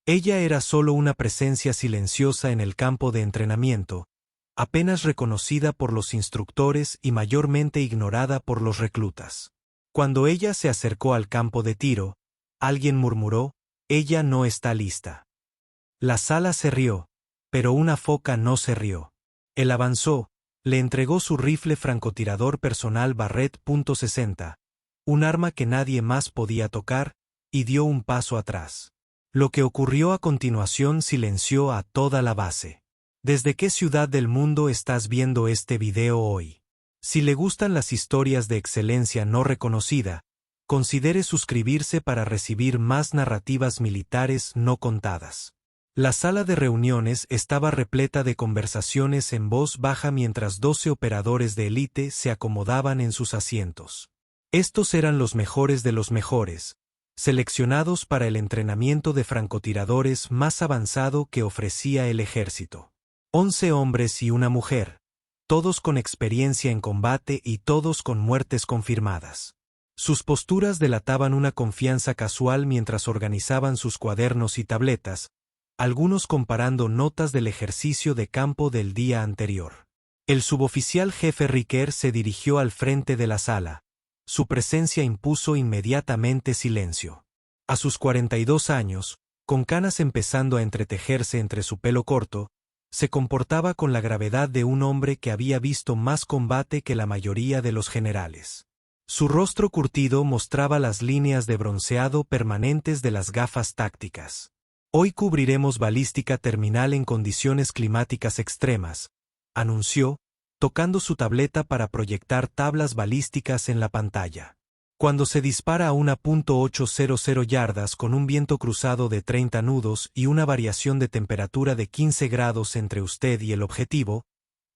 Ella era solo una presencia silenciosa en el campo de entrenamiento, apenas reconocida por los instructores y mayormente ignorada por los reclutas. Cuando ella se acercó al campo de tiro, alguien murmuró, «Ella no está lista». La sala se rió, pero una foca no se rió. Él avanzó, le entregó su rifle francotirador personal Barrett .60, un arma que nadie más podía tocar, y dio un paso atrás. Lo que ocurrió a continuación silenció a toda la base. ¿Desde qué ciudad del mundo estás viendo este video hoy? Si le gustan las historias de excelencia no reconocida, considere suscribirse para recibir más narrativas militares no contadas. La sala de reuniones estaba repleta de conversaciones en voz baja mientras 12 operadores de élite se acomodaban en sus asientos. Estos eran los mejores de los mejores, seleccionados para el entrenamiento de francotiradores más avanzado que ofrecía el ejército. 11 hombres y una mujer, todos con experiencia en combate y todos con muertes confirmadas. Sus posturas delataban una confianza casual mientras organizaban sus cuadernos y tabletas, algunos comparando notas del ejercicio de campo del día anterior. El suboficial jefe Riker se dirigió al frente de la sala. Su presencia impuso inmediatamente silencio. A sus 42 años, con canas empezando a entretejerse entre su pelo corto, se comportaba con la gravedad de un hombre que había visto más combate que la mayoría de los generales. Su rostro curtido mostraba las líneas de bronceado permanentes de las gafas tácticas. Hoy cubriremos balística terminal en condiciones climáticas extremas, anunció, tocando su tableta para proyectar tablas balísticas en la pantalla. Cuando se dispara a 1.800 yardas con un viento cruzado de 30 nudos y una variación de temperatura de 15 grados entre usted y el objetivo,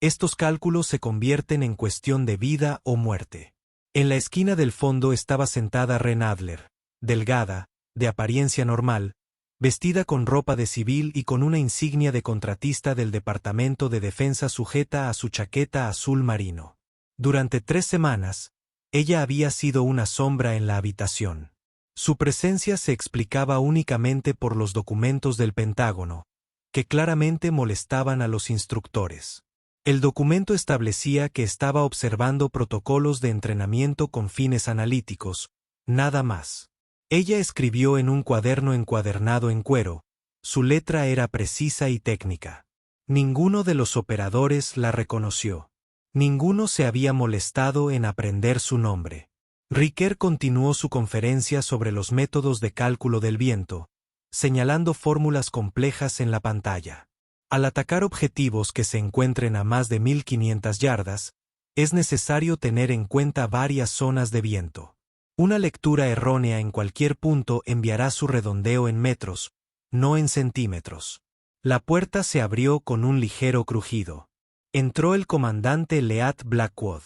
estos cálculos se convierten en cuestión de vida o muerte. En la esquina del fondo estaba sentada Ren Adler, delgada, de apariencia normal, vestida con ropa de civil y con una insignia de contratista del Departamento de Defensa sujeta a su chaqueta azul marino. Durante 3 semanas, ella había sido una sombra en la habitación. Su presencia se explicaba únicamente por los documentos del Pentágono, que claramente molestaban a los instructores. El documento establecía que estaba observando protocolos de entrenamiento con fines analíticos, nada más. Ella escribió en un cuaderno encuadernado en cuero, su letra era precisa y técnica. Ninguno de los operadores la reconoció. Ninguno se había molestado en aprender su nombre. Riker continuó su conferencia sobre los métodos de cálculo del viento, señalando fórmulas complejas en la pantalla. Al atacar objetivos que se encuentren a más de 1500 yardas, es necesario tener en cuenta varias zonas de viento. Una lectura errónea en cualquier punto enviará su redondeo en metros, no en centímetros. La puerta se abrió con un ligero crujido. Entró el comandante Leat Blackwood,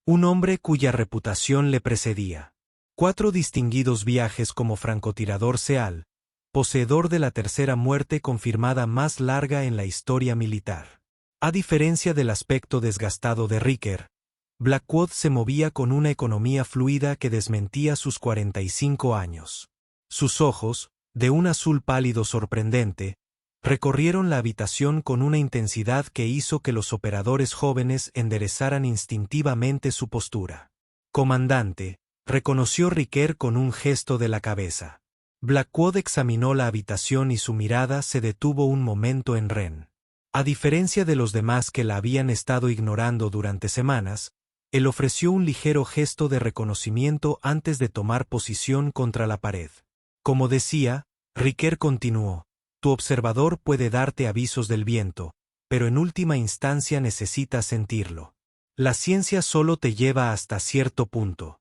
un hombre cuya reputación le precedía. 4 distinguidos viajes como francotirador SEAL, poseedor de la tercera muerte confirmada más larga en la historia militar. A diferencia del aspecto desgastado de Riker, Blackwood se movía con una economía fluida que desmentía sus 45 años. Sus ojos, de un azul pálido sorprendente, recorrieron la habitación con una intensidad que hizo que los operadores jóvenes enderezaran instintivamente su postura. «Comandante», reconoció Riker con un gesto de la cabeza. Blackwood examinó la habitación y su mirada se detuvo un momento en Ren. A diferencia de los demás que la habían estado ignorando durante semanas, él ofreció un ligero gesto de reconocimiento antes de tomar posición contra la pared. Como decía, Riker continuó, tu observador puede darte avisos del viento, pero en última instancia necesitas sentirlo. La ciencia solo te lleva hasta cierto punto.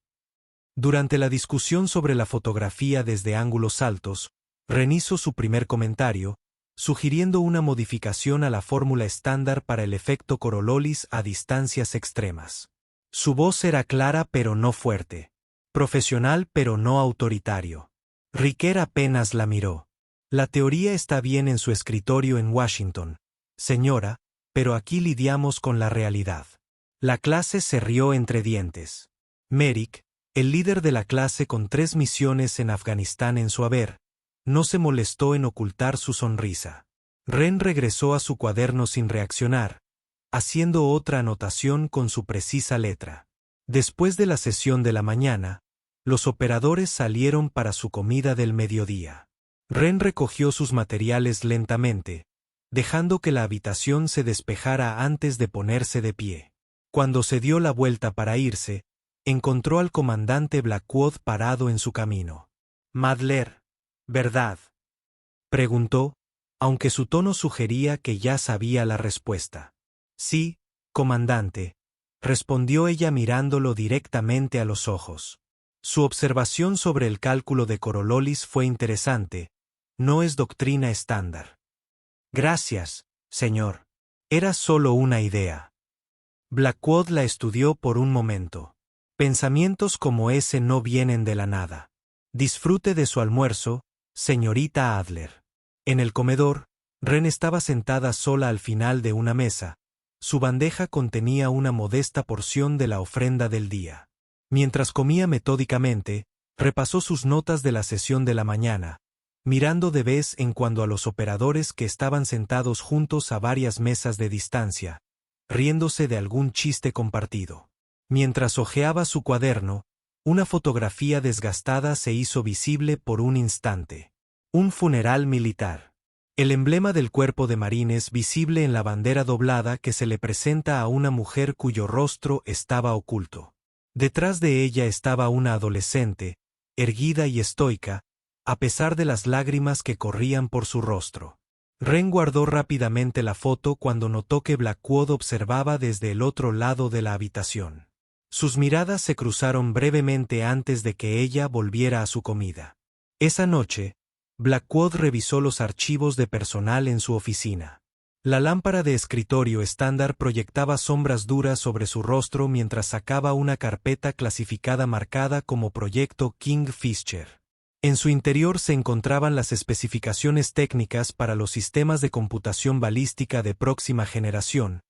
Durante la discusión sobre la fotografía desde ángulos altos, Ren hizo su primer comentario, sugiriendo una modificación a la fórmula estándar para el efecto Coriolis a distancias extremas. Su voz era clara pero no fuerte, profesional pero no autoritario. Riker apenas la miró. La teoría está bien en su escritorio en Washington, señora, pero aquí lidiamos con la realidad. La clase se rió entre dientes. Merrick, el líder de la clase con 3 misiones en Afganistán en su haber, no se molestó en ocultar su sonrisa. Ren regresó a su cuaderno sin reaccionar, haciendo otra anotación con su precisa letra. Después de la sesión de la mañana, los operadores salieron para su comida del mediodía. Ren recogió sus materiales lentamente, dejando que la habitación se despejara antes de ponerse de pie. Cuando se dio la vuelta para irse, encontró al comandante Blackwood parado en su camino. «Madler, ¿verdad?», preguntó, aunque su tono sugería que ya sabía la respuesta. «Sí, comandante», respondió ella mirándolo directamente a los ojos. Su observación sobre el cálculo de Coriolis fue interesante. No es doctrina estándar. «Gracias, señor. Era solo una idea». Blackwood la estudió por un momento. Pensamientos como ese no vienen de la nada. «Disfrute de su almuerzo, señorita Adler». En el comedor, Ren estaba sentada sola al final de una mesa. Su bandeja contenía una modesta porción de la ofrenda del día. Mientras comía metódicamente, repasó sus notas de la sesión de la mañana, mirando de vez en cuando a los operadores que estaban sentados juntos a varias mesas de distancia, riéndose de algún chiste compartido. Mientras hojeaba su cuaderno, una fotografía desgastada se hizo visible por un instante. Un funeral militar. El emblema del cuerpo de marines visible en la bandera doblada que se le presenta a una mujer cuyo rostro estaba oculto. Detrás de ella estaba una adolescente, erguida y estoica, a pesar de las lágrimas que corrían por su rostro. Ren guardó rápidamente la foto cuando notó que Blackwood observaba desde el otro lado de la habitación. Sus miradas se cruzaron brevemente antes de que ella volviera a su comida. Esa noche, Blackwood revisó los archivos de personal en su oficina. La lámpara de escritorio estándar proyectaba sombras duras sobre su rostro mientras sacaba una carpeta clasificada marcada como Proyecto Kingfisher. En su interior se encontraban las especificaciones técnicas para los sistemas de computación balística de próxima generación,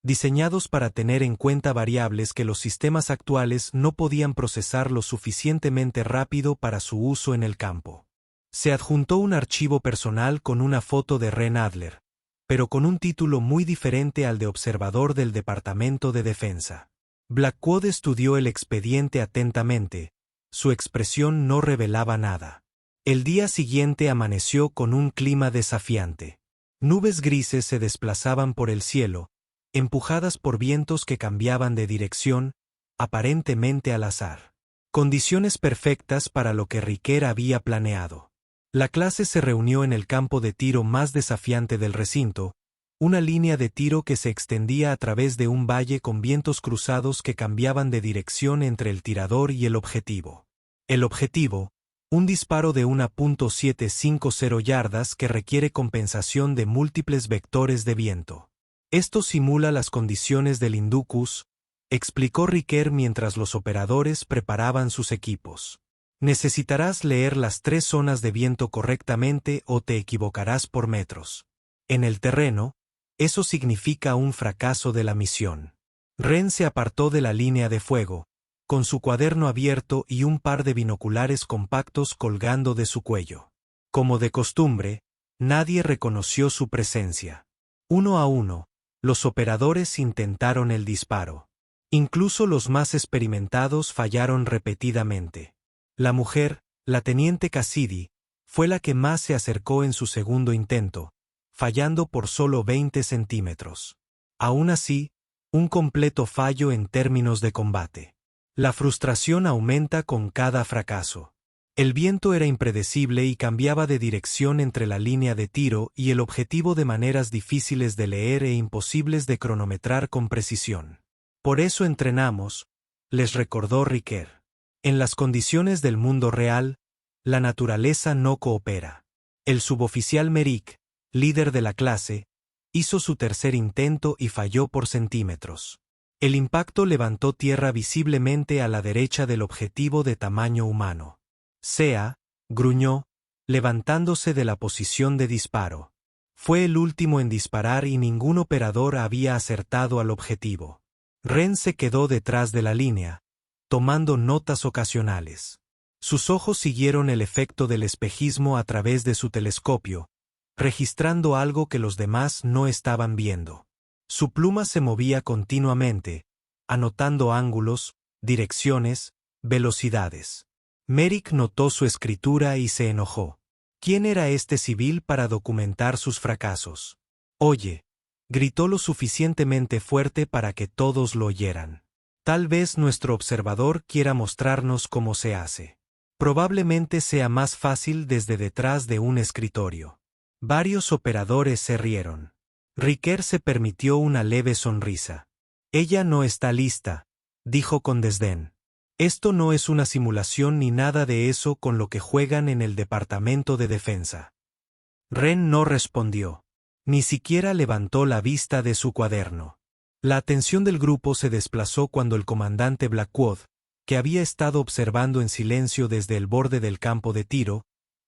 diseñados para tener en cuenta variables que los sistemas actuales no podían procesar lo suficientemente rápido para su uso en el campo. Se adjuntó un archivo personal con una foto de Ren Adler, pero con un título muy diferente al de observador del Departamento de Defensa. Blackwood estudió el expediente atentamente. Su expresión no revelaba nada. El día siguiente amaneció con un clima desafiante. Nubes grises se desplazaban por el cielo, empujadas por vientos que cambiaban de dirección, aparentemente al azar. Condiciones perfectas para lo que Riquer había planeado. La clase se reunió en el campo de tiro más desafiante del recinto, una línea de tiro que se extendía a través de un valle con vientos cruzados que cambiaban de dirección entre el tirador y el objetivo. El objetivo, un disparo de 1.750 yardas que requiere compensación de múltiples vectores de viento. Esto simula las condiciones del Indicus, explicó Riquer mientras los operadores preparaban sus equipos. Necesitarás leer las 3 zonas de viento correctamente o te equivocarás por metros. En el terreno, eso significa un fracaso de la misión. Ren se apartó de la línea de fuego, con su cuaderno abierto y un par de binoculares compactos colgando de su cuello. Como de costumbre, nadie reconoció su presencia. Uno a uno, los operadores intentaron el disparo. Incluso los más experimentados fallaron repetidamente. La mujer, la teniente Cassidy, fue la que más se acercó en su segundo intento, fallando por solo 20 centímetros. Aún así, un completo fallo en términos de combate. La frustración aumenta con cada fracaso. El viento era impredecible y cambiaba de dirección entre la línea de tiro y el objetivo de maneras difíciles de leer e imposibles de cronometrar con precisión. Por eso entrenamos, les recordó Riquer. En las condiciones del mundo real, la naturaleza no coopera. El suboficial Merrick, líder de la clase, hizo su tercer intento y falló por centímetros. El impacto levantó tierra visiblemente a la derecha del objetivo de tamaño humano. Sea, gruñó, levantándose de la posición de disparo. Fue el último en disparar y ningún operador había acertado al objetivo. Ren se quedó detrás de la línea, tomando notas ocasionales. Sus ojos siguieron el efecto del espejismo a través de su telescopio, registrando algo que los demás no estaban viendo. Su pluma se movía continuamente, anotando ángulos, direcciones, velocidades. Merrick notó su escritura y se enojó. ¿Quién era este civil para documentar sus fracasos? Oye, gritó lo suficientemente fuerte para que todos lo oyeran. Tal vez nuestro observador quiera mostrarnos cómo se hace. Probablemente sea más fácil desde detrás de un escritorio. Varios operadores se rieron. Riker se permitió una leve sonrisa. Ella no está lista, dijo con desdén. Esto no es una simulación ni nada de eso con lo que juegan en el Departamento de Defensa. Ren no respondió. Ni siquiera levantó la vista de su cuaderno. La atención del grupo se desplazó cuando el comandante Blackwood, que había estado observando en silencio desde el borde del campo de tiro,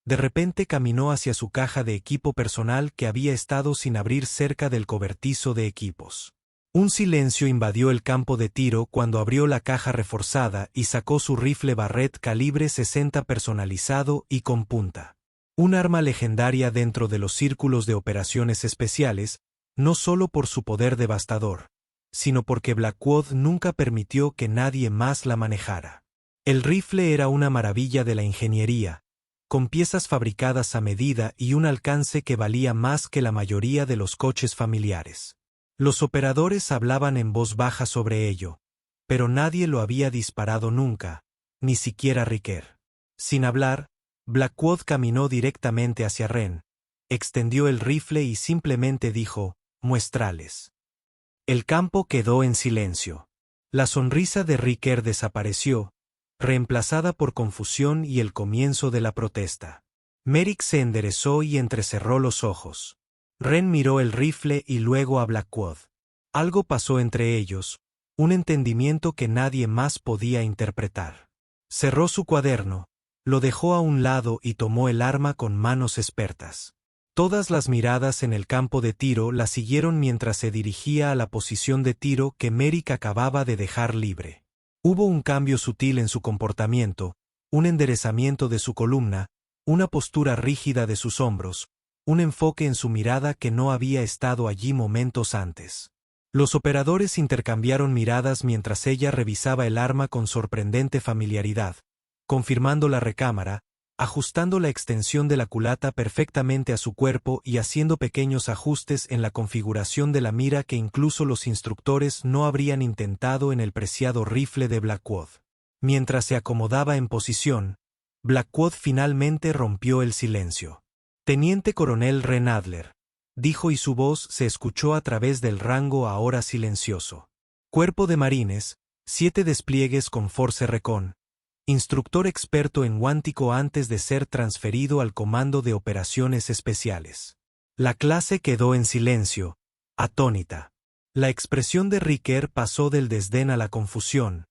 de repente caminó hacia su caja de equipo personal que había estado sin abrir cerca del cobertizo de equipos. Un silencio invadió el campo de tiro cuando abrió la caja reforzada y sacó su rifle Barrett calibre 60 personalizado y con punta. Un arma legendaria dentro de los círculos de operaciones especiales, no solo por su poder devastador, sino porque Blackwood nunca permitió que nadie más la manejara. El rifle era una maravilla de la ingeniería, con piezas fabricadas a medida y un alcance que valía más que la mayoría de los coches familiares. Los operadores hablaban en voz baja sobre ello, pero nadie lo había disparado nunca, ni siquiera Riker. Sin hablar, Blackwood caminó directamente hacia Ren, extendió el rifle y simplemente dijo, «Muestrales». El campo quedó en silencio. La sonrisa de Riker desapareció, reemplazada por confusión y el comienzo de la protesta. Merrick se enderezó y entrecerró los ojos. Ren miró el rifle y luego a Blackwood. Algo pasó entre ellos, un entendimiento que nadie más podía interpretar. Cerró su cuaderno, lo dejó a un lado y tomó el arma con manos expertas. Todas las miradas en el campo de tiro la siguieron mientras se dirigía a la posición de tiro que Merrick acababa de dejar libre. Hubo un cambio sutil en su comportamiento, un enderezamiento de su columna, una postura rígida de sus hombros, un enfoque en su mirada que no había estado allí momentos antes. Los operadores intercambiaron miradas mientras ella revisaba el arma con sorprendente familiaridad, confirmando la recámara, ajustando la extensión de la culata perfectamente a su cuerpo y haciendo pequeños ajustes en la configuración de la mira que incluso los instructores no habrían intentado en el preciado rifle de Blackwood. Mientras se acomodaba en posición, Blackwood finalmente rompió el silencio. «Teniente coronel Ren Adler», dijo y su voz se escuchó a través del rango ahora silencioso. «Cuerpo de Marines, 7 despliegues con Force Recon. Instructor experto en Guántico antes de ser transferido al Comando de Operaciones Especiales». La clase quedó en silencio, atónita. La expresión de Riker pasó del desdén a la confusión,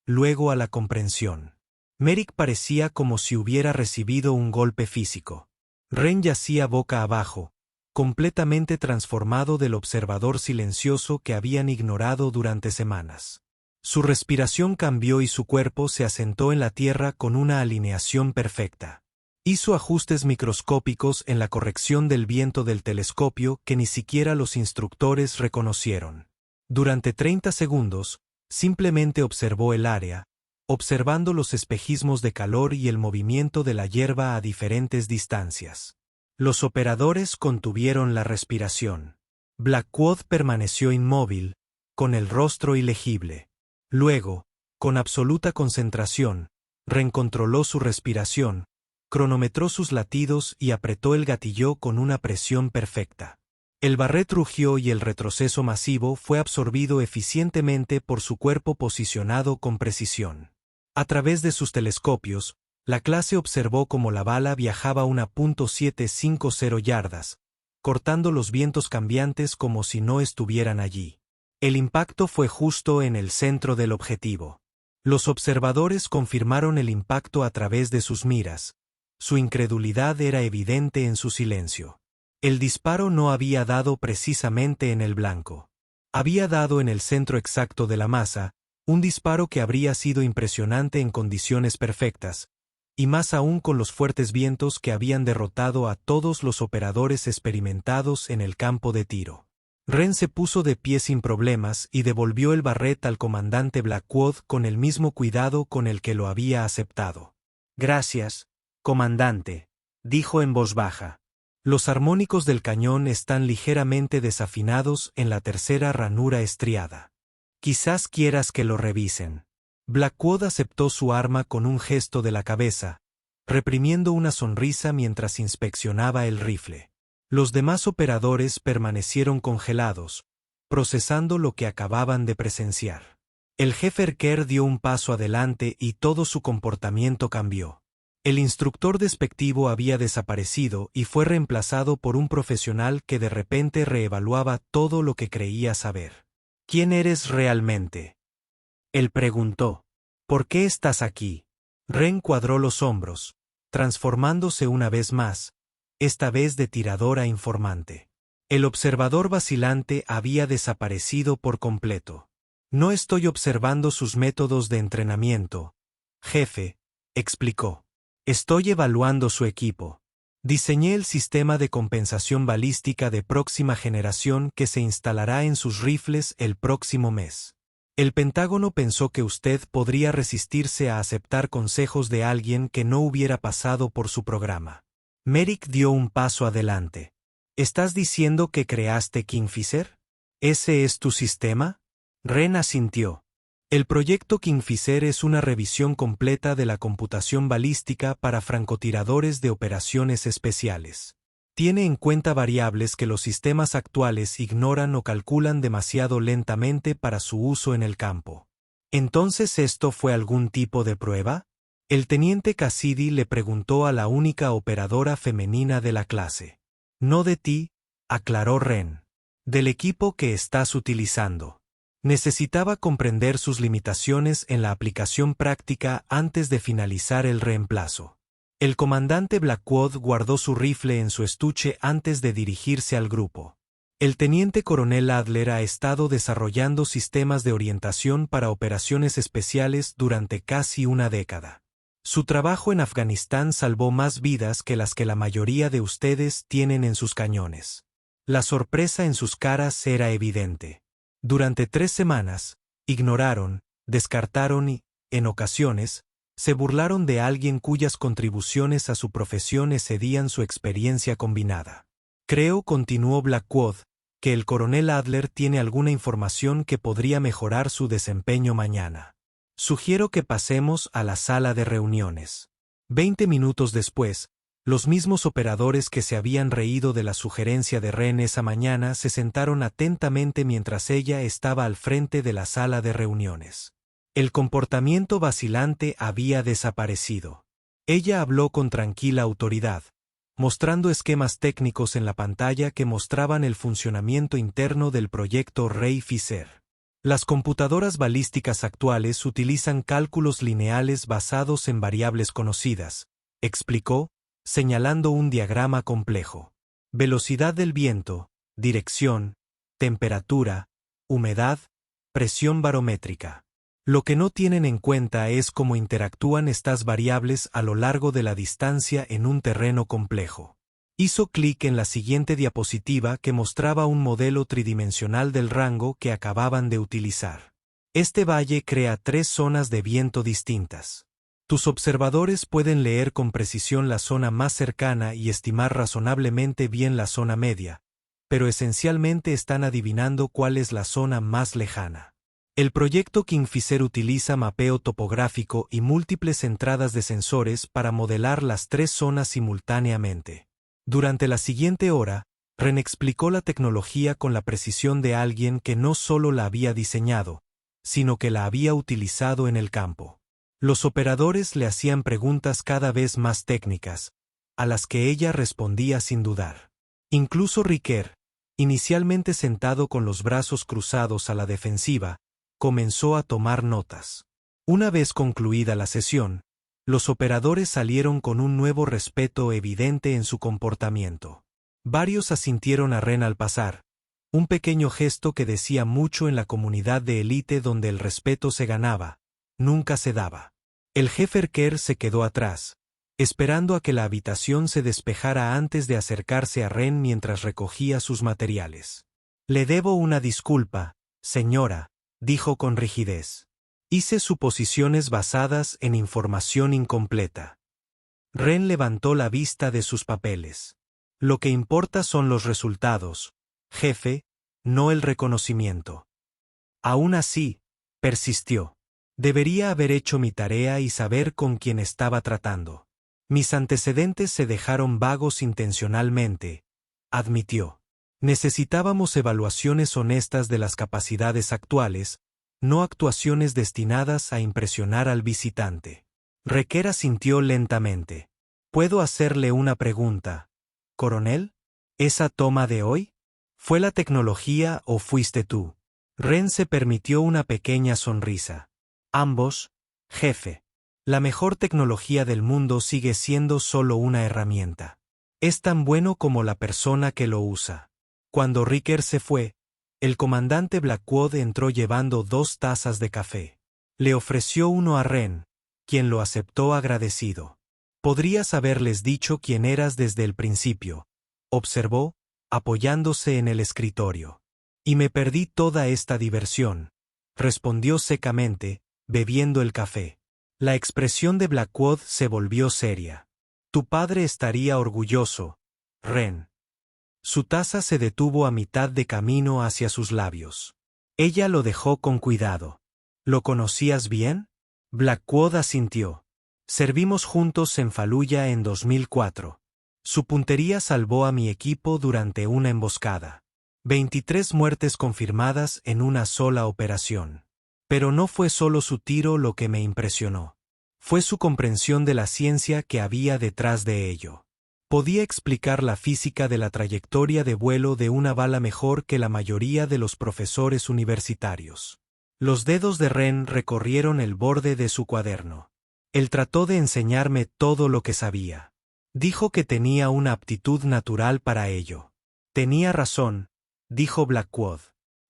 luego a la comprensión. Merrick parecía como si hubiera recibido un golpe físico. Ren yacía boca abajo, completamente transformado del observador silencioso que habían ignorado durante semanas. Su respiración cambió y su cuerpo se asentó en la tierra con una alineación perfecta. Hizo ajustes microscópicos en la corrección del viento del telescopio que ni siquiera los instructores reconocieron. Durante 30 segundos, simplemente observó el área, observando los espejismos de calor y el movimiento de la hierba a diferentes distancias. Los operadores contuvieron la respiración. Blackwood permaneció inmóvil, con el rostro ilegible. Luego, con absoluta concentración, reencontroló su respiración, cronometró sus latidos y apretó el gatillo con una presión perfecta. El Barrett rugió y el retroceso masivo fue absorbido eficientemente por su cuerpo posicionado con precisión. A través de sus telescopios, la clase observó cómo la bala viajaba a 1.750 yardas, cortando los vientos cambiantes como si no estuvieran allí. El impacto fue justo en el centro del objetivo. Los observadores confirmaron el impacto a través de sus miras. Su incredulidad era evidente en su silencio. El disparo no había dado precisamente en el blanco. Había dado en el centro exacto de la masa, un disparo que habría sido impresionante en condiciones perfectas, y más aún con los fuertes vientos que habían derrotado a todos los operadores experimentados en el campo de tiro. Ren se puso de pie sin problemas y devolvió el barret al comandante Blackwood con el mismo cuidado con el que lo había aceptado. «Gracias, comandante», dijo en voz baja. «Los armónicos del cañón están ligeramente desafinados en la tercera ranura estriada. Quizás quieras que lo revisen». Blackwood aceptó su arma con un gesto de la cabeza, reprimiendo una sonrisa mientras inspeccionaba el rifle. Los demás operadores permanecieron congelados, procesando lo que acababan de presenciar. El jefe Kerr dio un paso adelante y todo su comportamiento cambió. El instructor despectivo había desaparecido y fue reemplazado por un profesional que de repente reevaluaba todo lo que creía saber. «¿Quién eres realmente?», él preguntó. «¿Por qué estás aquí?». Ren cuadró los hombros, transformándose una vez más, esta vez de tirador a informante. El observador vacilante había desaparecido por completo. «No estoy observando sus métodos de entrenamiento, jefe», explicó. «Estoy evaluando su equipo. Diseñé el sistema de compensación balística de próxima generación que se instalará en sus rifles el próximo mes. El Pentágono pensó que usted podría resistirse a aceptar consejos de alguien que no hubiera pasado por su programa». Merrick dio un paso adelante. «¿Estás diciendo que creaste Kingfisher? ¿Ese es tu sistema?». Ren asintió. «El proyecto Kingfisher es una revisión completa de la computación balística para francotiradores de operaciones especiales. Tiene en cuenta variables que los sistemas actuales ignoran o calculan demasiado lentamente para su uso en el campo». «¿Entonces esto fue algún tipo de prueba?». El teniente Cassidy le preguntó a la única operadora femenina de la clase. «No de ti», aclaró Ren. «Del equipo que estás utilizando. Necesitaba comprender sus limitaciones en la aplicación práctica antes de finalizar el reemplazo». El comandante Blackwood guardó su rifle en su estuche antes de dirigirse al grupo. «El teniente coronel Adler ha estado desarrollando sistemas de orientación para operaciones especiales durante casi una década. Su trabajo en Afganistán salvó más vidas que las que la mayoría de ustedes tienen en sus cañones». La sorpresa en sus caras era evidente. Durante 3 semanas, ignoraron, descartaron y, en ocasiones, se burlaron de alguien cuyas contribuciones a su profesión excedían su experiencia combinada. «Creo», continuó Blackwood, «que el coronel Adler tiene alguna información que podría mejorar su desempeño mañana. Sugiero que pasemos a la sala de reuniones». 20 minutos después, los mismos operadores que se habían reído de la sugerencia de Ren esa mañana se sentaron atentamente mientras ella estaba al frente de la sala de reuniones. El comportamiento vacilante había desaparecido. Ella habló con tranquila autoridad, mostrando esquemas técnicos en la pantalla que mostraban el funcionamiento interno del proyecto Ray Fisher. «Las computadoras balísticas actuales utilizan cálculos lineales basados en variables conocidas», explicó, señalando un diagrama complejo. «Velocidad del viento, dirección, temperatura, humedad, presión barométrica. Lo que no tienen en cuenta es cómo interactúan estas variables a lo largo de la distancia en un terreno complejo». Hizo clic en la siguiente diapositiva que mostraba un modelo tridimensional del rango que acababan de utilizar. «Este valle crea 3 zonas de viento distintas. Tus observadores pueden leer con precisión la zona más cercana y estimar razonablemente bien la zona media, pero esencialmente están adivinando cuál es la zona más lejana. El proyecto Kingfisher utiliza mapeo topográfico y múltiples entradas de sensores para modelar las 3 zonas simultáneamente». Durante la siguiente hora, Ren explicó la tecnología con la precisión de alguien que no solo la había diseñado, sino que la había utilizado en el campo. Los operadores le hacían preguntas cada vez más técnicas, a las que ella respondía sin dudar. Incluso Riker, inicialmente sentado con los brazos cruzados a la defensiva, comenzó a tomar notas. Una vez concluida la sesión, los operadores salieron con un nuevo respeto evidente en su comportamiento. Varios asintieron a Ren al pasar, un pequeño gesto que decía mucho en la comunidad de élite donde el respeto se ganaba, nunca se daba. El jefe Kerr se quedó atrás, esperando a que la habitación se despejara antes de acercarse a Ren mientras recogía sus materiales. «Le debo una disculpa, señora», dijo con rigidez. «Hice suposiciones basadas en información incompleta». Ren levantó la vista de sus papeles. «Lo que importa son los resultados, jefe, no el reconocimiento». Aún así, persistió. «Debería haber hecho mi tarea y saber con quién estaba tratando. Mis antecedentes se dejaron vagos intencionalmente», admitió. «Necesitábamos evaluaciones honestas de las capacidades actuales, no actuaciones destinadas a impresionar al visitante». Riker asintió lentamente. «¿Puedo hacerle una pregunta, coronel? ¿Esa toma de hoy? ¿Fue la tecnología o fuiste tú?» Ren se permitió una pequeña sonrisa. «Ambos, jefe. La mejor tecnología del mundo sigue siendo solo una herramienta. Es tan bueno como la persona que lo usa». Cuando Riker se fue, el comandante Blackwood entró llevando 2 tazas de café. Le ofreció uno a Ren, quien lo aceptó agradecido. «Podrías haberles dicho quién eras desde el principio», observó, apoyándose en el escritorio. «Y me perdí toda esta diversión», respondió secamente, bebiendo el café. La expresión de Blackwood se volvió seria. «Tu padre estaría orgulloso, Ren». Su taza se detuvo a mitad de camino hacia sus labios. Ella lo dejó con cuidado. «¿Lo conocías bien?» Blackwood asintió. «Servimos juntos en Fallujah en 2004. Su puntería salvó a mi equipo durante una emboscada. 23 muertes confirmadas en una sola operación. Pero no fue solo su tiro lo que me impresionó. Fue su comprensión de la ciencia que había detrás de ello. Podía explicar la física de la trayectoria de vuelo de una bala mejor que la mayoría de los profesores universitarios». Los dedos de Ren recorrieron el borde de su cuaderno. Él trató de enseñarme todo lo que sabía. Dijo que tenía una aptitud natural para ello. «Tenía razón», dijo Blackwood.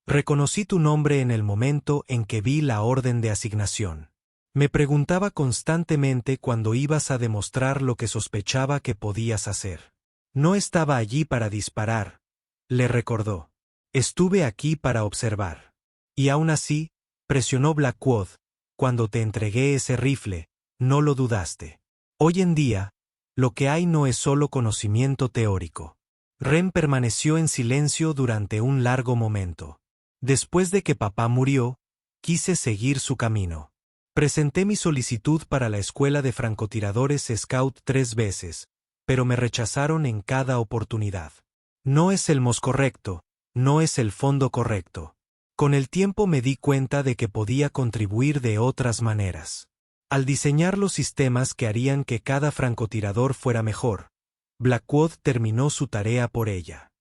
«Reconocí tu nombre en el momento en que vi la orden de asignación. Me preguntaba constantemente cuando ibas a demostrar lo que sospechaba que podías hacer. No estaba allí para disparar», le recordó. «Estuve aquí para observar». «Y aún así», presionó Blackwood, «cuando te entregué ese rifle, no lo dudaste. Hoy en día, lo que hay no es solo conocimiento teórico». Ren permaneció en silencio durante un largo momento. «Después de que papá murió, quise seguir su camino. Presenté mi solicitud para la escuela de francotiradores Scout 3 veces, pero me rechazaron en cada oportunidad. No es el MOS correcto, no es el fondo correcto. Con el tiempo me di cuenta de que podía contribuir de otras maneras. Al diseñar los sistemas que harían que cada francotirador fuera mejor, Blackwood terminó su tarea por ella».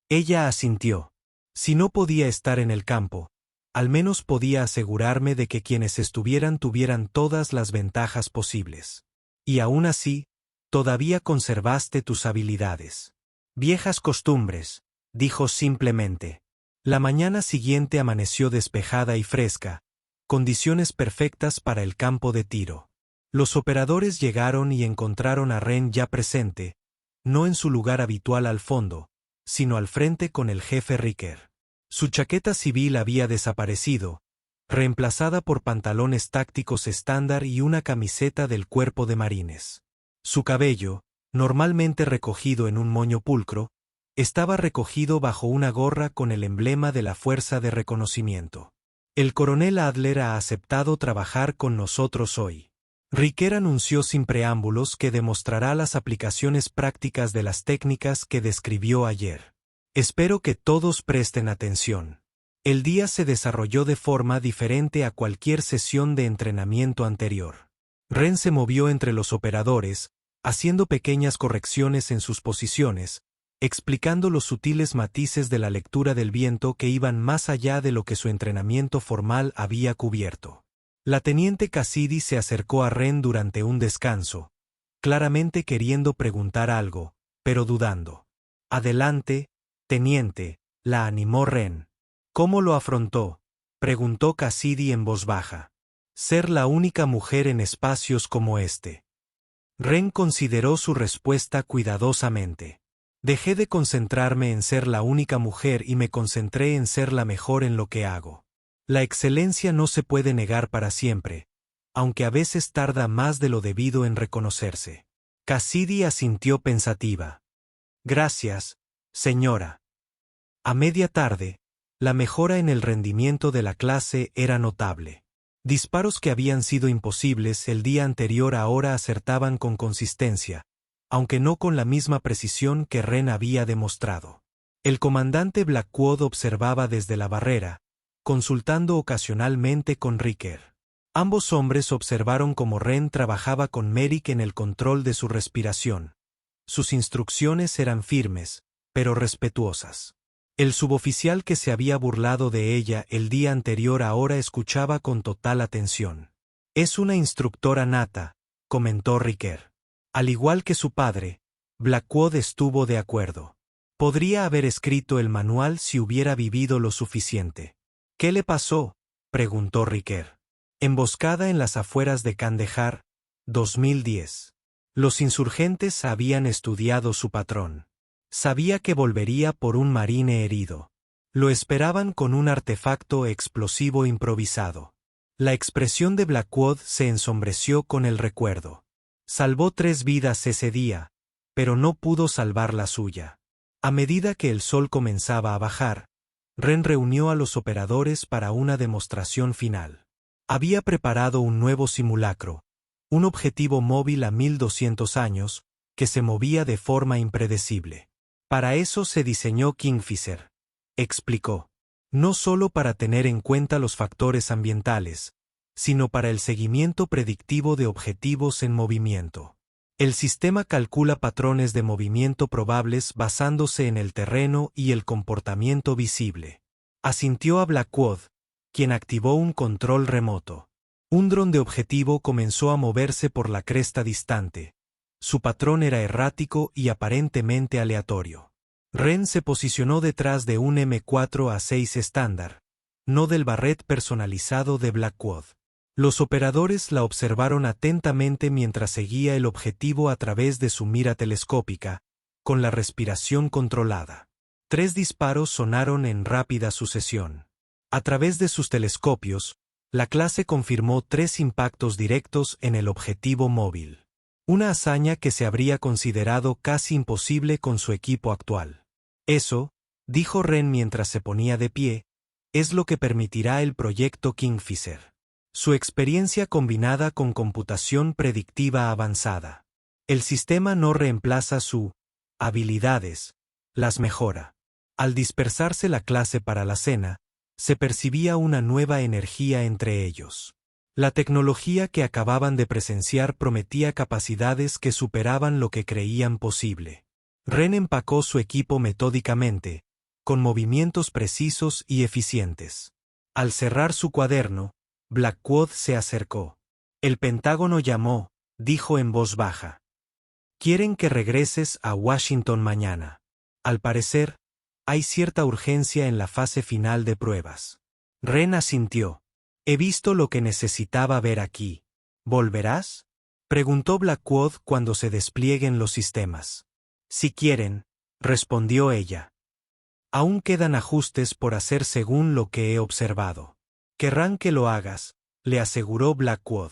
Ella asintió. Si no podía estar en el campo, al menos podía asegurarme de que quienes estuvieran tuvieran todas las ventajas posibles. «Y aún así, todavía conservaste tus habilidades». «Viejas costumbres», dijo simplemente. La mañana siguiente amaneció despejada y fresca, condiciones perfectas para el campo de tiro. Los operadores llegaron y encontraron a Ren ya presente, no en su lugar habitual al fondo, sino al frente con el jefe Riker. Su chaqueta civil había desaparecido, reemplazada por pantalones tácticos estándar y una camiseta del cuerpo de marines. Su cabello, normalmente recogido en un moño pulcro, estaba recogido bajo una gorra con el emblema de la Fuerza de Reconocimiento. «El coronel Adler ha aceptado trabajar con nosotros hoy». Riker anunció sin preámbulos que demostrará las aplicaciones prácticas de las técnicas que describió ayer. «Espero que todos presten atención. El día se desarrolló de forma diferente a cualquier sesión de entrenamiento anterior». Ren se movió entre los operadores, haciendo pequeñas correcciones en sus posiciones, explicando los sutiles matices de la lectura del viento que iban más allá de lo que su entrenamiento formal había cubierto. La teniente Cassidy se acercó a Ren durante un descanso, claramente queriendo preguntar algo, pero dudando. «Adelante, teniente», la animó Ren. «¿Cómo lo afrontó?», preguntó Cassidy en voz baja. «Ser la única mujer en espacios como este». Ren consideró su respuesta cuidadosamente. Dejé de concentrarme en ser la única mujer y me concentré en ser la mejor en lo que hago. La excelencia no se puede negar para siempre, aunque a veces tarda más de lo debido en reconocerse. Cassidy asintió pensativa. Gracias, señora. A media tarde, la mejora en el rendimiento de la clase era notable. Disparos que habían sido imposibles el día anterior ahora acertaban con consistencia, aunque no con la misma precisión que Ren había demostrado. El comandante Blackwood observaba desde la barrera, consultando ocasionalmente con Riker. Ambos hombres observaron cómo Ren trabajaba con Merrick en el control de su respiración. Sus instrucciones eran firmes, pero respetuosas. El suboficial que se había burlado de ella el día anterior ahora escuchaba con total atención. Es una instructora nata, comentó Riker. Al igual que su padre, Blackwood estuvo de acuerdo. Podría haber escrito el manual si hubiera vivido lo suficiente. ¿Qué le pasó?, preguntó Riker. Emboscada en las afueras de Kandahar, 2010. Los insurgentes habían estudiado su patrón. Sabía que volvería por un marine herido. Lo esperaban con un artefacto explosivo improvisado. La expresión de Blackwood se ensombreció con el recuerdo. Salvó 3 vidas ese día, pero no pudo salvar la suya. A medida que el sol comenzaba a bajar, Ren reunió a los operadores para una demostración final. Había preparado un nuevo simulacro, un objetivo móvil a 1200 años, que se movía de forma impredecible. Para eso se diseñó Kingfisher, explicó. No solo para tener en cuenta los factores ambientales, sino para el seguimiento predictivo de objetivos en movimiento. El sistema calcula patrones de movimiento probables basándose en el terreno y el comportamiento visible. Asintió a Blackwood, quien activó un control remoto. Un dron de objetivo comenzó a moverse por la cresta distante. Su patrón era errático y aparentemente aleatorio. Ren se posicionó detrás de un M4A6 estándar, no del Barrett personalizado de Blackwood. Los operadores la observaron atentamente mientras seguía el objetivo a través de su mira telescópica, con la respiración controlada. 3 disparos sonaron en rápida sucesión. A través de sus telescopios, la clase confirmó 3 impactos directos en el objetivo móvil. Una hazaña que se habría considerado casi imposible con su equipo actual. Eso, dijo Ren mientras se ponía de pie, es lo que permitirá el proyecto Kingfisher. Su experiencia combinada con computación predictiva avanzada. El sistema no reemplaza sus habilidades, las mejora. Al dispersarse la clase para la cena, se percibía una nueva energía entre ellos. La tecnología que acababan de presenciar prometía capacidades que superaban lo que creían posible. Ren empacó su equipo metódicamente, con movimientos precisos y eficientes. Al cerrar su cuaderno, Blackwood se acercó. El Pentágono llamó, dijo en voz baja. Quieren que regreses a Washington mañana. Al parecer, hay cierta urgencia en la fase final de pruebas. Ren asintió. He visto lo que necesitaba ver aquí. ¿Volverás?, preguntó Blackwood cuando se desplieguen los sistemas. Si quieren, respondió ella. Aún quedan ajustes por hacer según lo que he observado. Querrán que lo hagas, le aseguró Blackwood.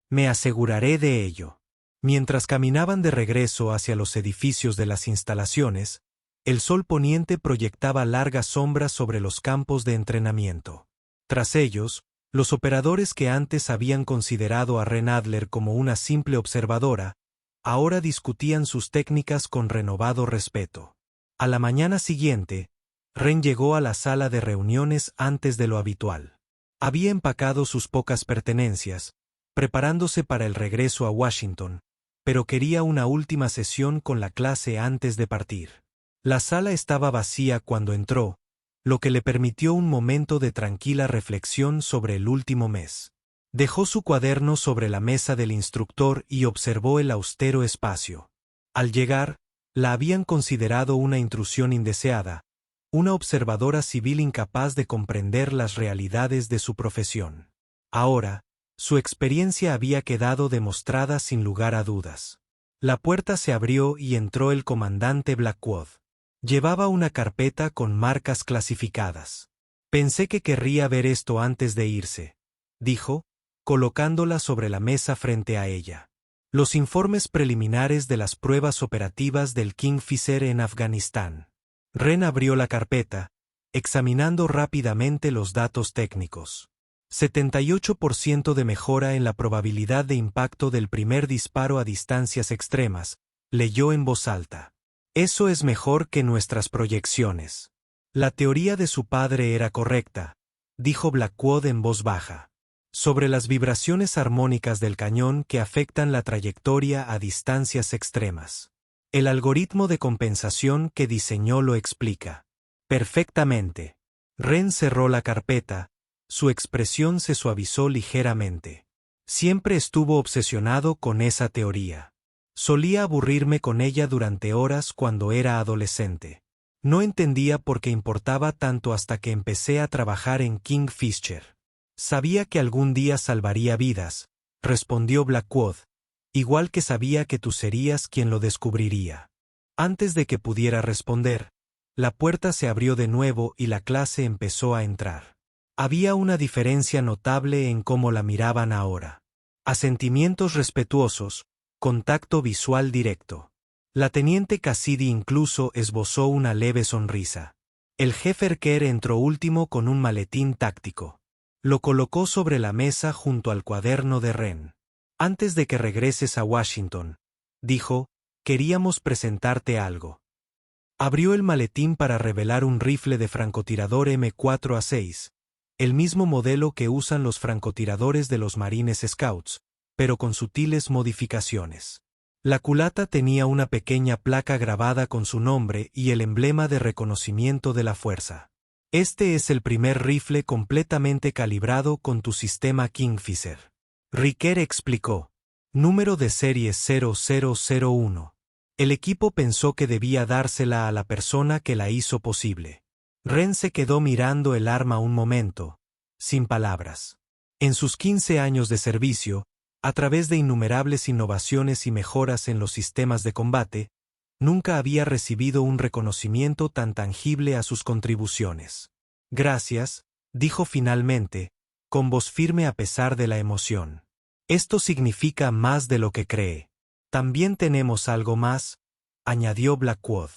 Me aseguraré de ello. Mientras caminaban de regreso hacia los edificios de las instalaciones, el sol poniente proyectaba largas sombras sobre los campos de entrenamiento. Tras ellos, los operadores que antes habían considerado a Ren Adler como una simple observadora, ahora discutían sus técnicas con renovado respeto. A la mañana siguiente, Ren llegó a la sala de reuniones antes de lo habitual. Había empacado sus pocas pertenencias, preparándose para el regreso a Washington, pero quería una última sesión con la clase antes de partir. La sala estaba vacía cuando entró, lo que le permitió un momento de tranquila reflexión sobre el último mes. Dejó su cuaderno sobre la mesa del instructor y observó el austero espacio. Al llegar, la habían considerado una intrusión indeseada, una observadora civil incapaz de comprender las realidades de su profesión. Ahora, Su experiencia había quedado demostrada sin lugar a dudas. La puerta se abrió y entró el comandante Blackwood. Llevaba una carpeta con marcas clasificadas. Pensé que querría ver esto antes de irse, dijo, colocándola sobre la mesa frente a ella. Los informes preliminares de las pruebas operativas del Kingfisher en Afganistán. Wren abrió la carpeta, examinando rápidamente los datos técnicos. 78% de mejora en la probabilidad de impacto del primer disparo a distancias extremas, leyó en voz alta. Eso es mejor que nuestras proyecciones. La teoría de su padre era correcta, dijo Blackwood en voz baja, sobre las vibraciones armónicas del cañón que afectan la trayectoria a distancias extremas. El algoritmo de compensación que diseñó lo explica. Perfectamente. Wren cerró la carpeta, su expresión se suavizó ligeramente. Siempre estuvo obsesionado con esa teoría. Solía aburrirme con ella durante horas cuando era adolescente. No entendía por qué importaba tanto hasta que empecé a trabajar en Kingfisher. Sabía que algún día salvaría vidas, respondió Blackwood, igual que sabía que tú serías quien lo descubriría. Antes de que pudiera responder, la puerta se abrió de nuevo y la clase empezó a entrar. Había una diferencia notable en cómo la miraban ahora. Asentimientos respetuosos, contacto visual directo. La teniente Cassidy incluso esbozó una leve sonrisa. El jefe Kerr entró último con un maletín táctico. Lo colocó sobre la mesa junto al cuaderno de Wren. Antes de que regreses a Washington, dijo, queríamos presentarte algo. Abrió el maletín para revelar un rifle de francotirador M4A6, el mismo modelo que usan los francotiradores de los Marines Scouts, pero con sutiles modificaciones. La culata tenía una pequeña placa grabada con su nombre y el emblema de reconocimiento de la fuerza. Este es el primer rifle completamente calibrado con tu sistema Kingfisher. Riker explicó. Número de serie 0001. El equipo pensó que debía dársela a la persona que la hizo posible. Wren se quedó mirando el arma un momento, sin palabras. En sus 15 años de servicio, a través de innumerables innovaciones y mejoras en los sistemas de combate, nunca había recibido un reconocimiento tan tangible a sus contribuciones. Gracias, dijo finalmente, con voz firme a pesar de la emoción. Esto significa más de lo que cree. También tenemos algo más, añadió Blackwood.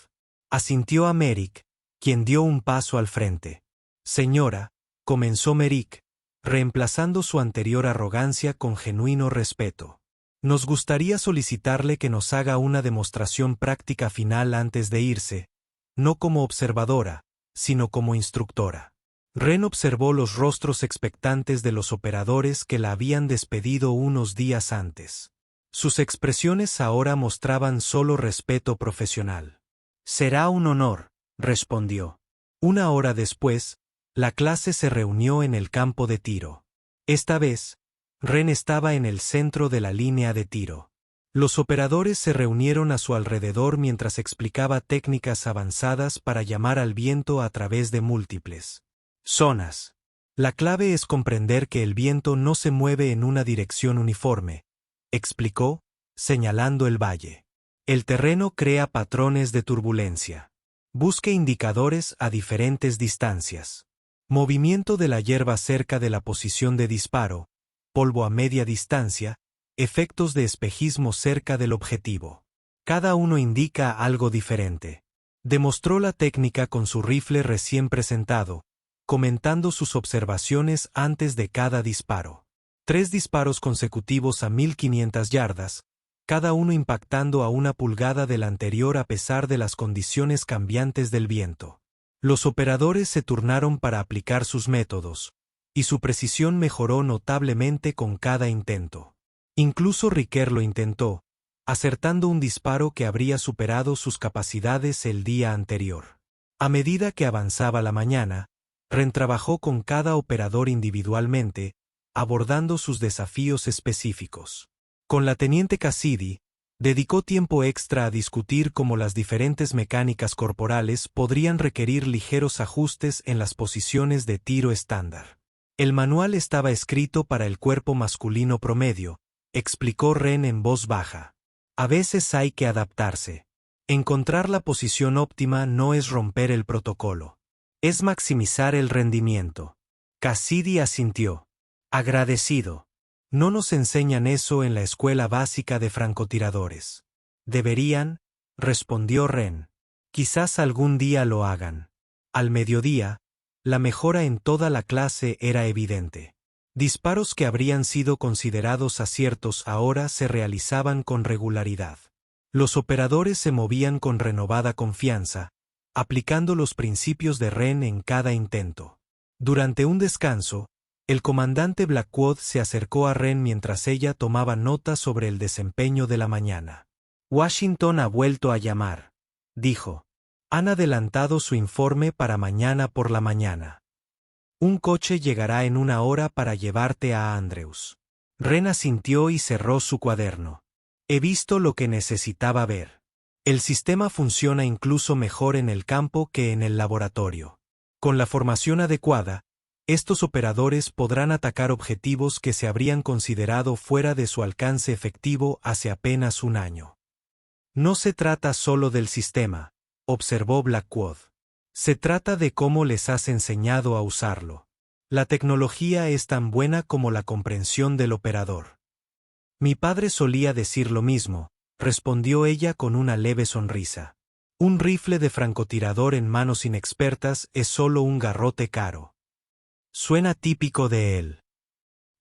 Asintió a Merrick, quien dio un paso al frente. Señora, comenzó Merrick, reemplazando su anterior arrogancia con genuino respeto. Nos gustaría solicitarle que nos haga una demostración práctica final antes de irse, no como observadora, sino como instructora. Wren observó los rostros expectantes de los operadores que la habían despedido unos días antes. Sus expresiones ahora mostraban solo respeto profesional. Será un honor, respondió. Una hora después, la clase se reunió en el campo de tiro. Esta vez, Wren estaba en el centro de la línea de tiro. Los operadores se reunieron a su alrededor mientras explicaba técnicas avanzadas para llamar al viento a través de múltiples zonas. La clave es comprender que el viento no se mueve en una dirección uniforme, explicó, señalando el valle. El terreno crea patrones de turbulencia. Busque indicadores a diferentes distancias. Movimiento de la hierba cerca de la posición de disparo, polvo a media distancia, efectos de espejismo cerca del objetivo. Cada uno indica algo diferente. Demostró la técnica con su rifle recién presentado, comentando sus observaciones antes de cada disparo. 3 disparos consecutivos a 1500 yardas, cada uno impactando a 1 pulgada del anterior a pesar de las condiciones cambiantes del viento. Los operadores se turnaron para aplicar sus métodos, y su precisión mejoró notablemente con cada intento. Incluso Riker lo intentó, acertando un disparo que habría superado sus capacidades el día anterior. A medida que avanzaba la mañana, Wren trabajó con cada operador individualmente, abordando sus desafíos específicos. Con la teniente Cassidy, dedicó tiempo extra a discutir cómo las diferentes mecánicas corporales podrían requerir ligeros ajustes en las posiciones de tiro estándar. El manual estaba escrito para el cuerpo masculino promedio, explicó Ren en voz baja. A veces hay que adaptarse. Encontrar la posición óptima no es romper el protocolo. Es maximizar el rendimiento. Cassidy asintió. Agradecido. No nos enseñan eso en la escuela básica de francotiradores. Deberían, respondió Ren. Quizás algún día lo hagan. Al mediodía, la mejora en toda la clase era evidente. Disparos que habrían sido considerados aciertos ahora se realizaban con regularidad. Los operadores se movían con renovada confianza, aplicando los principios de Ren en cada intento. Durante un descanso, el comandante Blackwood se acercó a Ren mientras ella tomaba nota sobre el desempeño de la mañana. Washington ha vuelto a llamar, dijo. Han adelantado su informe para mañana por la mañana. Un coche llegará en 1 hora para llevarte a Andrews. Ren asintió y cerró su cuaderno. He visto lo que necesitaba ver. El sistema funciona incluso mejor en el campo que en el laboratorio. Con la formación adecuada, estos operadores podrán atacar objetivos que se habrían considerado fuera de su alcance efectivo hace apenas un año. No se trata solo del sistema, observó Blackwood. Se trata de cómo les has enseñado a usarlo. La tecnología es tan buena como la comprensión del operador. Mi padre solía decir lo mismo, respondió ella con una leve sonrisa. Un rifle de francotirador en manos inexpertas es solo un garrote caro. Suena típico de él.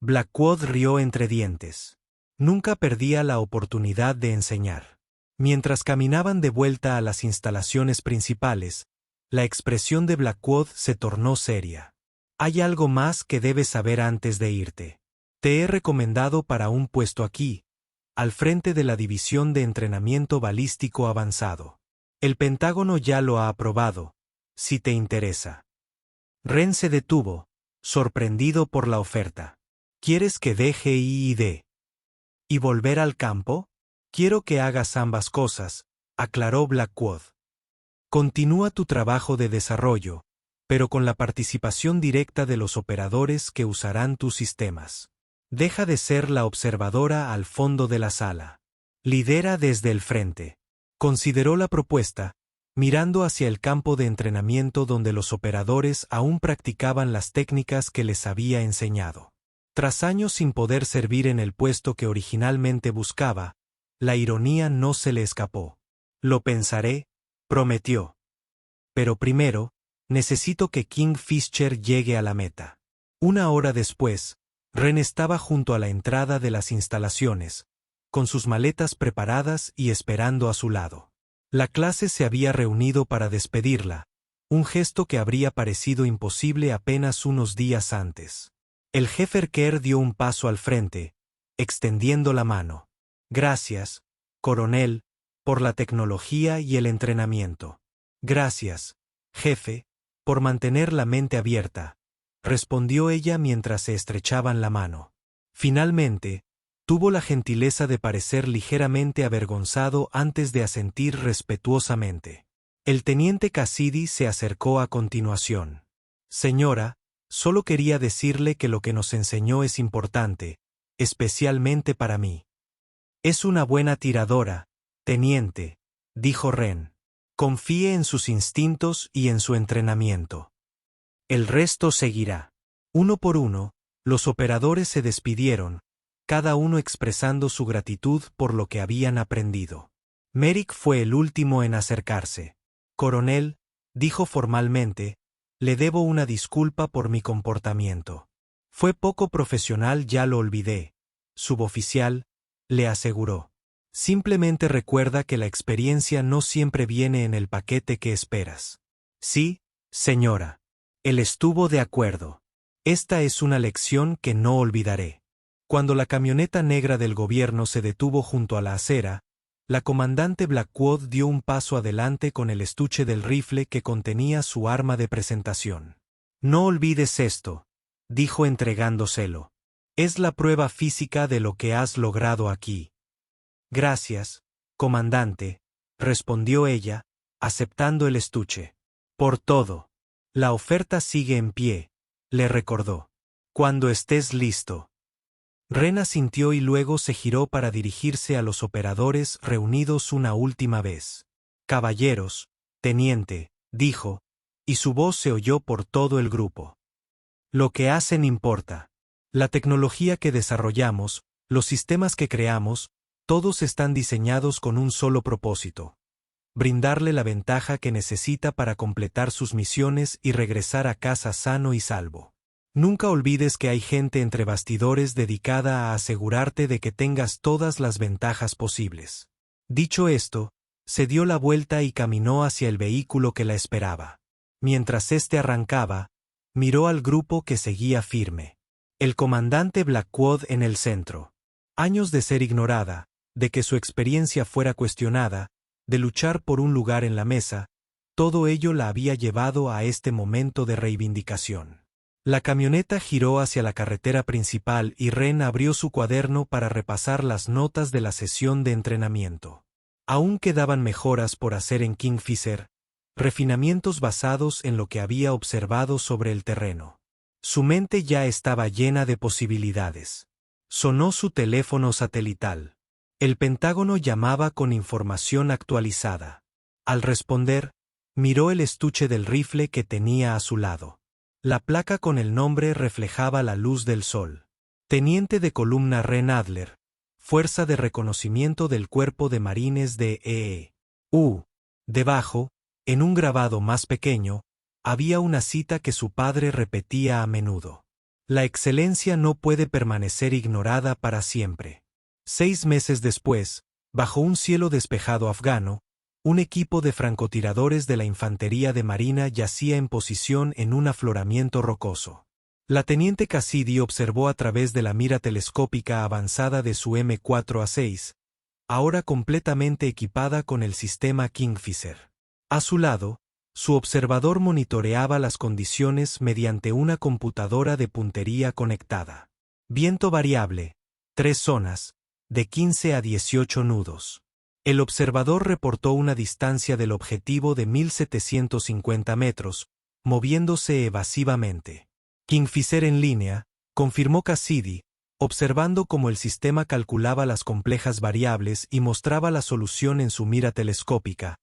Blackwood rió entre dientes. Nunca perdía la oportunidad de enseñar. Mientras caminaban de vuelta a las instalaciones principales, la expresión de Blackwood se tornó seria. Hay algo más que debes saber antes de irte. Te he recomendado para un puesto aquí, al frente de la División de Entrenamiento Balístico Avanzado. El Pentágono ya lo ha aprobado, si te interesa. Ren se detuvo, sorprendido por la oferta. ¿Quieres que deje IID? ¿Y volver al campo? Quiero que hagas ambas cosas, aclaró Blackwood. Continúa tu trabajo de desarrollo, pero con la participación directa de los operadores que usarán tus sistemas. Deja de ser la observadora al fondo de la sala. Lidera desde el frente. Consideró la propuesta, mirando hacia el campo de entrenamiento donde los operadores aún practicaban las técnicas que les había enseñado. Tras años sin poder servir en el puesto que originalmente buscaba, la ironía no se le escapó. Lo pensaré, prometió. Pero primero, necesito que King Fisher llegue a la meta. 1 hora después, Ren estaba junto a la entrada de las instalaciones, con sus maletas preparadas y esperando a su lado. La clase se había reunido para despedirla, un gesto que habría parecido imposible apenas unos días antes. El jefe Kerr dio un paso al frente, extendiendo la mano. Gracias, coronel, por la tecnología y el entrenamiento. Gracias, jefe, por mantener la mente abierta, respondió ella mientras se estrechaban la mano. Finalmente, tuvo la gentileza de parecer ligeramente avergonzado antes de asentir respetuosamente. El teniente Cassidy se acercó a continuación. Señora, solo quería decirle que lo que nos enseñó es importante, especialmente para mí. Es una buena tiradora, teniente, dijo Ren. Confíe en sus instintos y en su entrenamiento. El resto seguirá. Uno por uno, los operadores se despidieron, cada uno expresando su gratitud por lo que habían aprendido. Merrick fue el último en acercarse. Coronel, dijo formalmente, le debo una disculpa por mi comportamiento. Fue poco profesional, ya lo olvidé. Suboficial, le aseguró. Simplemente recuerda que la experiencia no siempre viene en el paquete que esperas. Sí, señora. Él estuvo de acuerdo. Esta es una lección que no olvidaré. Cuando la camioneta negra del gobierno se detuvo junto a la acera, la comandante Blackwood dio un paso adelante con el estuche del rifle que contenía su arma de presentación. No olvides esto, dijo entregándoselo. Es la prueba física de lo que has logrado aquí. Gracias, comandante, respondió ella, aceptando el estuche. Por todo. La oferta sigue en pie, le recordó. Cuando estés listo. Ren asintió y luego se giró para dirigirse a los operadores reunidos una última vez. Caballeros, teniente, dijo, y su voz se oyó por todo el grupo. Lo que hacen importa. La tecnología que desarrollamos, los sistemas que creamos, todos están diseñados con un solo propósito: brindarle la ventaja que necesita para completar sus misiones y regresar a casa sano y salvo. Nunca olvides que hay gente entre bastidores dedicada a asegurarte de que tengas todas las ventajas posibles. Dicho esto, se dio la vuelta y caminó hacia el vehículo que la esperaba. Mientras éste arrancaba, miró al grupo que seguía firme. El comandante Blackwood en el centro. Años de ser ignorada, de que su experiencia fuera cuestionada, de luchar por un lugar en la mesa, todo ello la había llevado a este momento de reivindicación. La camioneta giró hacia la carretera principal y Ren abrió su cuaderno para repasar las notas de la sesión de entrenamiento. Aún quedaban mejoras por hacer en Kingfisher, refinamientos basados en lo que había observado sobre el terreno. Su mente ya estaba llena de posibilidades. Sonó su teléfono satelital. El Pentágono llamaba con información actualizada. Al responder, miró el estuche del rifle que tenía a su lado. La placa con el nombre reflejaba la luz del sol. Teniente de columna Ren Adler, Fuerza de Reconocimiento del Cuerpo de Marines de E.E.U. Debajo, en un grabado más pequeño, había una cita que su padre repetía a menudo. La excelencia no puede permanecer ignorada para siempre. 6 meses después, bajo un cielo despejado afgano, un equipo de francotiradores de la Infantería de Marina yacía en posición en un afloramiento rocoso. La teniente Cassidy observó a través de la mira telescópica avanzada de su M4A6, ahora completamente equipada con el sistema Kingfisher. A su lado, su observador monitoreaba las condiciones mediante una computadora de puntería conectada. Viento variable, 3 zonas, de 15 a 18 nudos. El observador reportó una distancia del objetivo de 1750 metros, moviéndose evasivamente. Kingfisher en línea, confirmó Cassidy, observando cómo el sistema calculaba las complejas variables y mostraba la solución en su mira telescópica,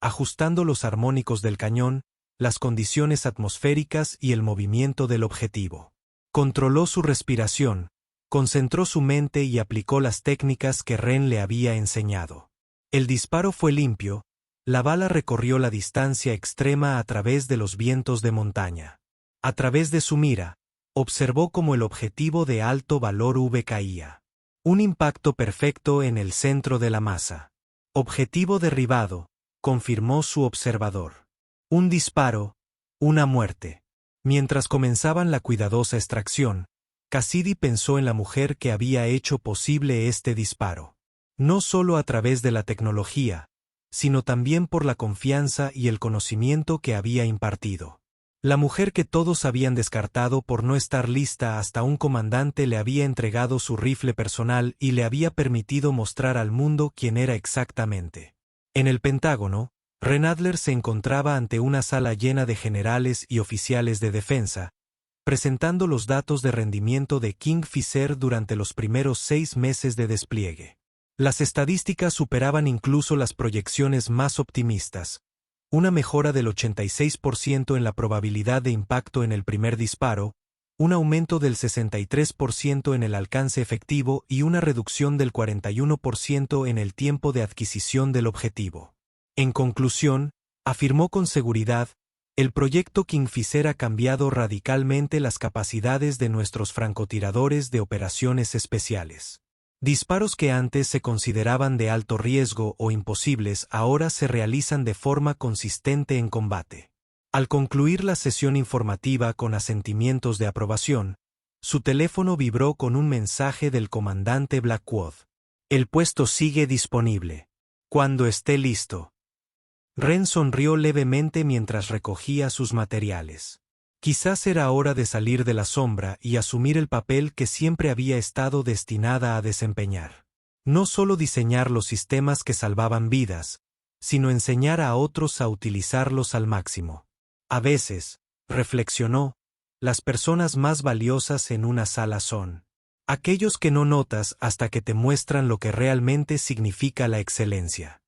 ajustando los armónicos del cañón, las condiciones atmosféricas y el movimiento del objetivo. Controló su respiración, concentró su mente y aplicó las técnicas que Ren le había enseñado. El disparo fue limpio, la bala recorrió la distancia extrema a través de los vientos de montaña. A través de su mira, observó cómo el objetivo de alto valor caía. Un impacto perfecto en el centro de la masa. Objetivo derribado, confirmó su observador. Un disparo, una muerte. Mientras comenzaban la cuidadosa extracción, Cassidy pensó en la mujer que había hecho posible este disparo. No solo a través de la tecnología, sino también por la confianza y el conocimiento que había impartido. La mujer que todos habían descartado por no estar lista hasta un comandante le había entregado su rifle personal y le había permitido mostrar al mundo quién era exactamente. En el Pentágono, Ren Adler se encontraba ante una sala llena de generales y oficiales de defensa, presentando los datos de rendimiento de Kingfisher durante los primeros 6 meses de despliegue. Las estadísticas superaban incluso las proyecciones más optimistas. Una mejora del 86% en la probabilidad de impacto en el primer disparo, un aumento del 63% en el alcance efectivo y una reducción del 41% en el tiempo de adquisición del objetivo. En conclusión, afirmó con seguridad, el proyecto Kingfisher ha cambiado radicalmente las capacidades de nuestros francotiradores de operaciones especiales. Disparos que antes se consideraban de alto riesgo o imposibles ahora se realizan de forma consistente en combate. Al concluir la sesión informativa con asentimientos de aprobación, su teléfono vibró con un mensaje del comandante Blackwood. El puesto sigue disponible. Cuando esté listo. Ren sonrió levemente mientras recogía sus materiales. Quizás era hora de salir de la sombra y asumir el papel que siempre había estado destinada a desempeñar. No solo diseñar los sistemas que salvaban vidas, sino enseñar a otros a utilizarlos al máximo. A veces, reflexionó, Las personas más valiosas en una sala son aquellos que no notas hasta que te muestran lo que realmente significa la excelencia.